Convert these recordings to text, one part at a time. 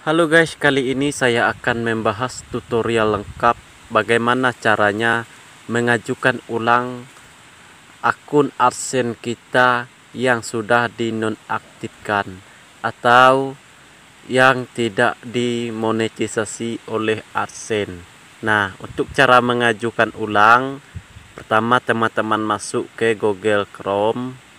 Halo guys, kali ini saya akan membahas tutorial lengkap bagaimana caranya mengajukan ulang akun AdSense kita yang sudah dinonaktifkan atau yang tidak dimonetisasi oleh AdSense. Nah, untuk cara mengajukan ulang, pertama teman-teman masuk ke Google Chrome.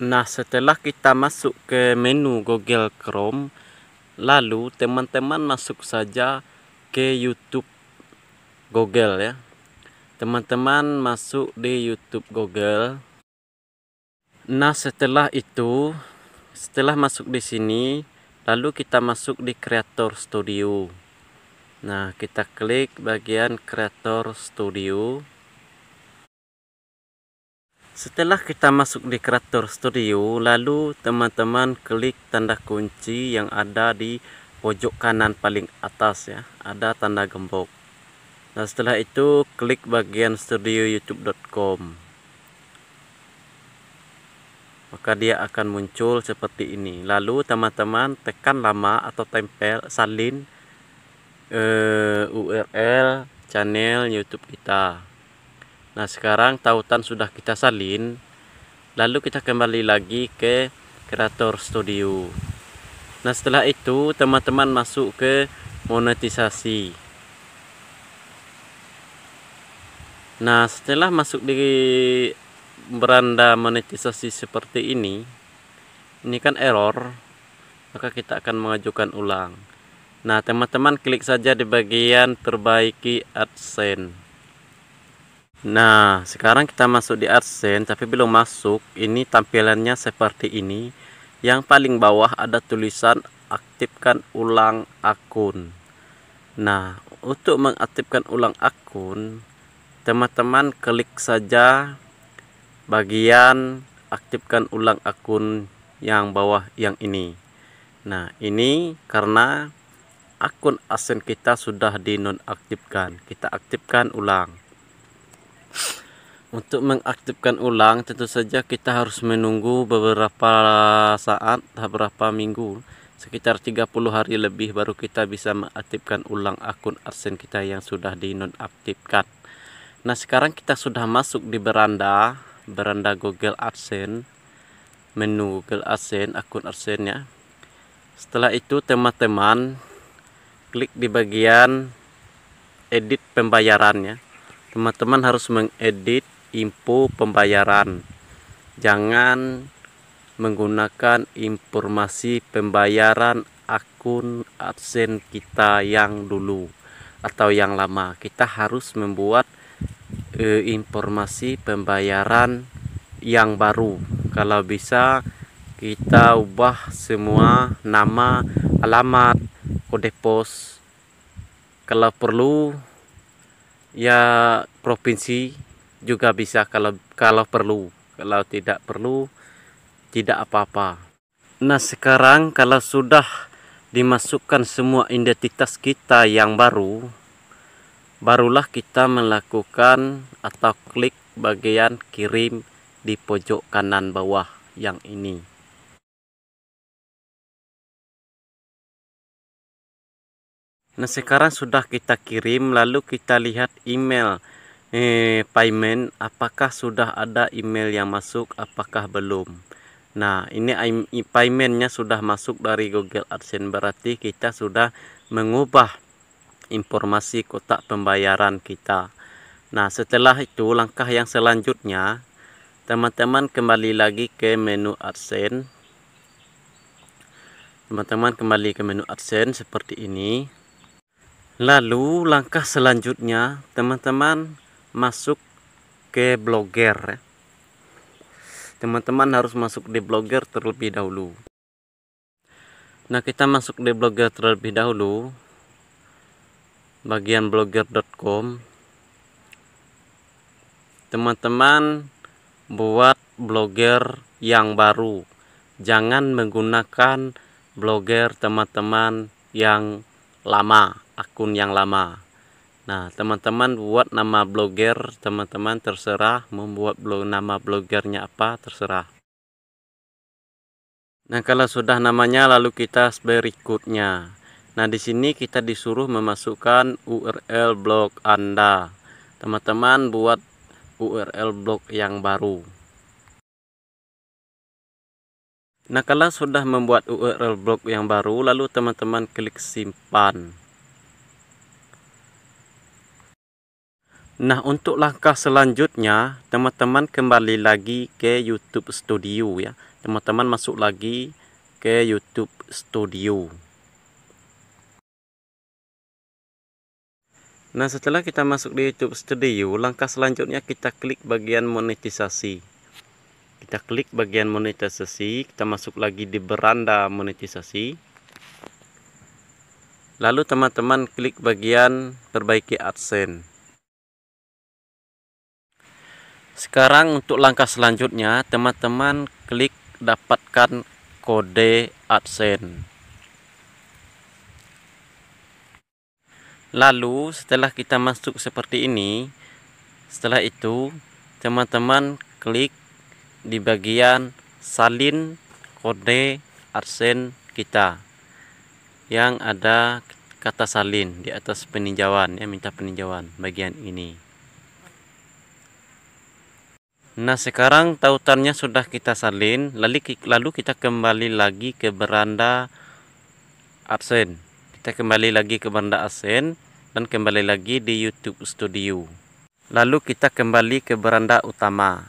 Nah, setelah kita masuk ke menu Google Chrome, lalu teman-teman masuk saja ke YouTube Google ya. Teman-teman masuk di YouTube Google. Nah, setelah masuk di sini, lalu kita masuk di Creator Studio. Nah, kita klik bagian Creator Studio. Setelah kita masuk di Creator Studio, lalu teman-teman klik tanda kunci yang ada di pojok kanan paling atas ya, ada tanda gembok. Nah, setelah itu klik bagian studio youtube.com. Maka dia akan muncul seperti ini. Lalu teman-teman tekan lama atau tempel salin URL channel YouTube kita. Nah, sekarang tautan sudah kita salin. Lalu kita kembali lagi ke Creator Studio. Nah, setelah itu teman-teman masuk ke monetisasi. Nah, setelah masuk di beranda monetisasi seperti ini kan error, maka kita akan mengajukan ulang. Nah, teman-teman klik saja di bagian perbaiki AdSense. Nah, sekarang kita masuk di AdSense, tapi belum masuk. Ini tampilannya seperti ini. Yang paling bawah ada tulisan aktifkan ulang akun. Nah, untuk mengaktifkan ulang akun, teman-teman klik saja bagian aktifkan ulang akun yang bawah yang ini. Nah, ini karena akun AdSense kita sudah dinonaktifkan. Kita aktifkan ulang. Untuk mengaktifkan ulang tentu saja kita harus menunggu beberapa saat, beberapa minggu, sekitar 30 hari lebih baru kita bisa mengaktifkan ulang akun AdSense kita yang sudah dinonaktifkan. Nah, sekarang kita sudah masuk di beranda Google AdSense, menu Google AdSense, akun AdSense ya. Setelah itu teman-teman klik di bagian edit pembayarannya. Teman-teman harus mengedit info pembayaran. Jangan menggunakan informasi pembayaran akun AdSense kita yang dulu atau yang lama. Kita harus membuat informasi pembayaran yang baru. Kalau bisa kita ubah semua nama, alamat, kode pos. Kalau perlu ya provinsi juga bisa kalau perlu. Kalau tidak perlu tidak apa-apa. Nah, sekarang kalau sudah dimasukkan semua identitas kita yang barulah kita melakukan atau klik bagian kirim di pojok kanan bawah yang ini. Nah, sekarang sudah kita kirim, lalu kita lihat email payment, apakah sudah ada email yang masuk, apakah belum. Nah, ini paymentnya sudah masuk dari Google AdSense, berarti kita sudah mengubah informasi kotak pembayaran kita. Nah, setelah itu langkah yang selanjutnya, teman-teman kembali lagi ke menu AdSense. Teman-teman kembali ke menu AdSense seperti ini. Lalu langkah selanjutnya teman-teman masuk ke Blogger. Teman-teman harus masuk di Blogger terlebih dahulu. Nah, kita masuk di Blogger terlebih dahulu. Bagian blogger.com. Teman-teman buat blogger yang baru. Jangan menggunakan blogger teman-teman yang lama, akun yang lama. Nah, teman-teman buat nama blogger, teman-teman terserah membuat nama blogernya apa, terserah. Nah, kalau sudah namanya lalu kita berikutnya. Nah, di sini kita disuruh memasukkan URL blog Anda. Teman-teman buat URL blog yang baru. Nah, kalau sudah membuat URL blog yang baru, lalu teman-teman klik simpan. Nah, untuk langkah selanjutnya, teman-teman kembali lagi ke YouTube Studio ya. Teman-teman masuk lagi ke YouTube Studio. Nah, setelah kita masuk di YouTube Studio, langkah selanjutnya kita klik bagian monetisasi. Kita klik bagian monetisasi, kita masuk lagi di beranda monetisasi. Lalu teman-teman klik bagian perbaiki AdSense. Sekarang untuk langkah selanjutnya, teman-teman klik dapatkan kode AdSense. Lalu setelah kita masuk seperti ini, setelah itu teman-teman klik di bagian salin kode AdSense kita yang ada kata salin di atas peninjauan ya, minta peninjauan bagian ini. Nah, sekarang tautannya sudah kita salin, lalu kita kembali lagi ke beranda AdSense. Kita kembali lagi ke beranda AdSense dan kembali lagi di YouTube Studio. Lalu kita kembali ke beranda utama.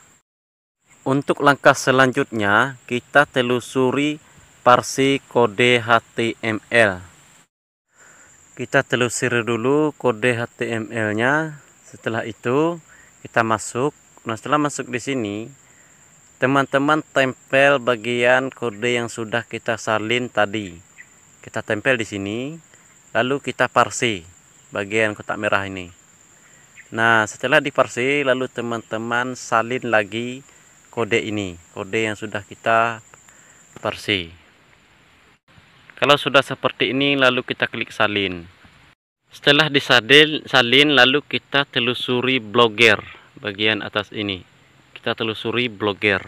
Untuk langkah selanjutnya, kita telusuri parsi kode HTML. Kita telusuri dulu kode HTML-nya. Setelah itu kita masuk. Nah, setelah masuk di sini, teman-teman tempel bagian kode yang sudah kita salin tadi. Kita tempel di sini, lalu kita parsi bagian kotak merah ini. Nah, setelah diparsi, lalu teman-teman salin lagi kode ini, kode yang sudah kita parsi. Kalau sudah seperti ini, lalu kita klik salin. Setelah disalin, lalu kita telusuri blogger bagian atas ini. Kita telusuri blogger.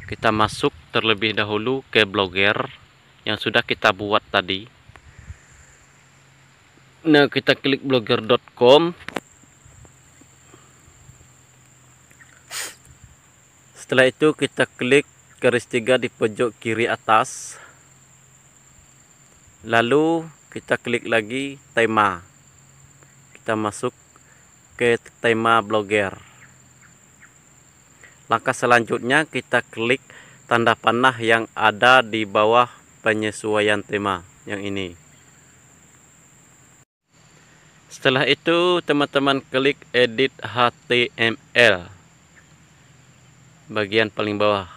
Kita masuk terlebih dahulu ke blogger yang sudah kita buat tadi. Nah, kita klik blogger.com. Setelah itu kita klik garis 3 di pojok kiri atas. Lalu kita klik lagi tema. Kita masuk ke tema blogger. Langkah selanjutnya kita klik tanda panah yang ada di bawah penyesuaian tema yang ini. Setelah itu teman-teman klik edit HTML bagian paling bawah.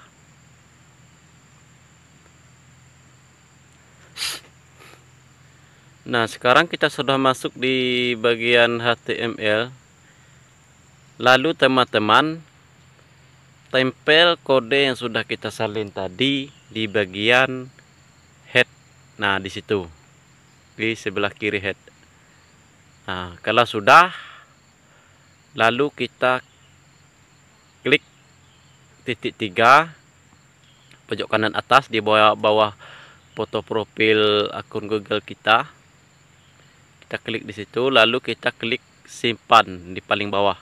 Nah, sekarang kita sudah masuk di bagian HTML. Lalu teman-teman tempel kode yang sudah kita salin tadi di bagian head. Nah, di situ. Di sebelah kiri head. Nah, kalau sudah, lalu kita klik titik 3 pojok kanan atas di bawah foto profil akun Google kita. Kita klik di situ, lalu kita klik simpan di paling bawah.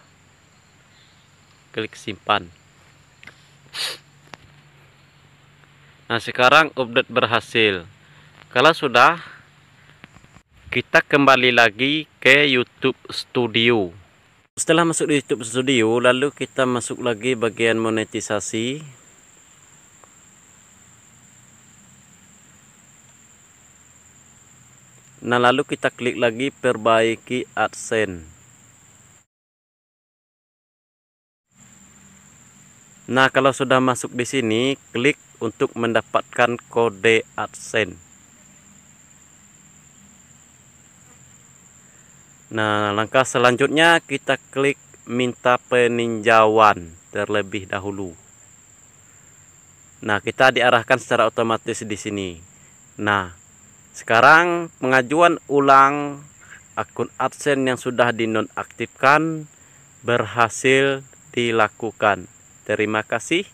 Klik simpan. Nah, sekarang update berhasil. Kalau sudah, kita kembali lagi ke YouTube Studio. Setelah masuk di YouTube Studio, lalu kita masuk lagi bagian monetisasi. Nah, lalu kita klik lagi perbaiki AdSense. Nah, kalau sudah masuk di sini, klik untuk mendapatkan kode AdSense. Nah, langkah selanjutnya kita klik minta peninjauan terlebih dahulu. Nah, kita diarahkan secara otomatis di sini. Nah, sekarang pengajuan ulang akun AdSense yang sudah dinonaktifkan berhasil dilakukan. Terima kasih.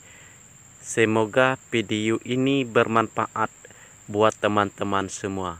Semoga video ini bermanfaat buat teman-teman semua.